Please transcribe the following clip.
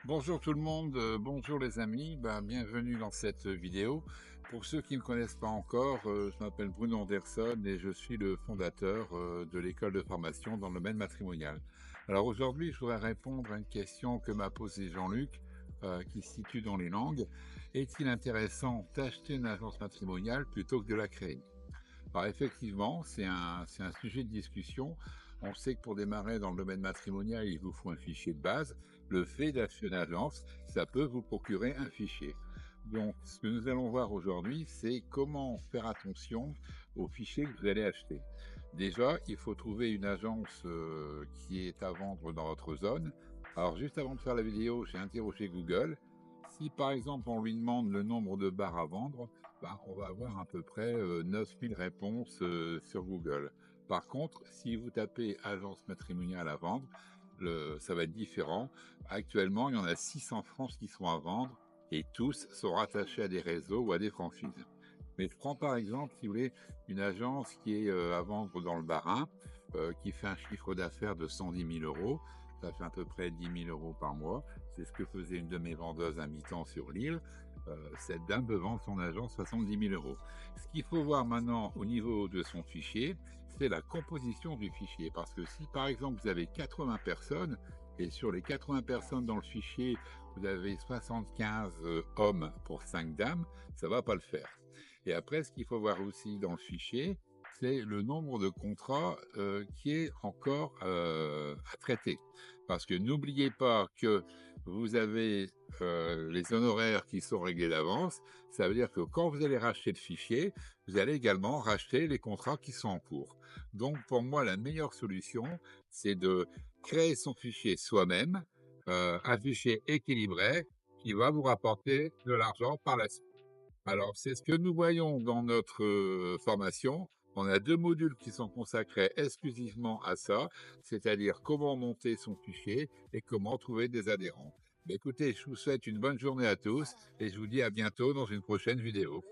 Bonjour tout le monde, bonjour les amis, bienvenue dans cette vidéo. Pour ceux qui ne me connaissent pas encore, je m'appelle Bruno Anderson et je suis le fondateur de l'école de formation dans le domaine matrimonial. Alors aujourd'hui, je voudrais répondre à une question que m'a posée Jean-Luc, qui se situe dans les Langues. Est-il intéressant d'acheter une agence matrimoniale plutôt que de la créer? Alors effectivement, c'est un sujet de discussion. On sait que pour démarrer dans le domaine matrimonial, il vous faut un fichier de base. Le fait d'acheter une agence, ça peut vous procurer un fichier. Donc, ce que nous allons voir aujourd'hui, c'est comment faire attention aux fichiers que vous allez acheter. Déjà, il faut trouver une agence qui est à vendre dans votre zone. Alors, juste avant de faire la vidéo, j'ai interrogé Google. Si par exemple on lui demande le nombre de bars à vendre, on va avoir à peu près 9000 réponses sur Google. Par contre, si vous tapez agence matrimoniale à vendre, ça va être différent. Actuellement, il y en a 6 en France qui sont à vendre et tous sont rattachés à des réseaux ou à des franchises. Mais je prends par exemple, si vous voulez, une agence qui est à vendre dans le Bas-Rhin, qui fait un chiffre d'affaires de 110 000 euros. Ça fait à peu près 10 000 euros par mois. C'est ce que faisait une de mes vendeuses à mi-temps sur l'île. Cette dame peut vendre son agence 70 000 euros. Ce qu'il faut voir maintenant au niveau de son fichier, c'est la composition du fichier. Parce que si par exemple vous avez 80 personnes, et sur les 80 personnes dans le fichier, vous avez 75 hommes pour 5 dames, ça va pas le faire. Et après, ce qu'il faut voir aussi dans le fichier, c'est le nombre de contrats qui est encore à traiter. Parce que n'oubliez pas que vous avez les honoraires qui sont réglés d'avance. Ça veut dire que quand vous allez racheter le fichier, vous allez également racheter les contrats qui sont en cours. Donc pour moi, la meilleure solution, c'est de créer son fichier soi-même, un fichier équilibré qui va vous rapporter de l'argent par la suite. Alors, c'est ce que nous voyons dans notre formation. On a 2 modules qui sont consacrés exclusivement à ça, c'est-à-dire comment monter son fichier et comment trouver des adhérents. Écoutez, je vous souhaite une bonne journée à tous et je vous dis à bientôt dans une prochaine vidéo.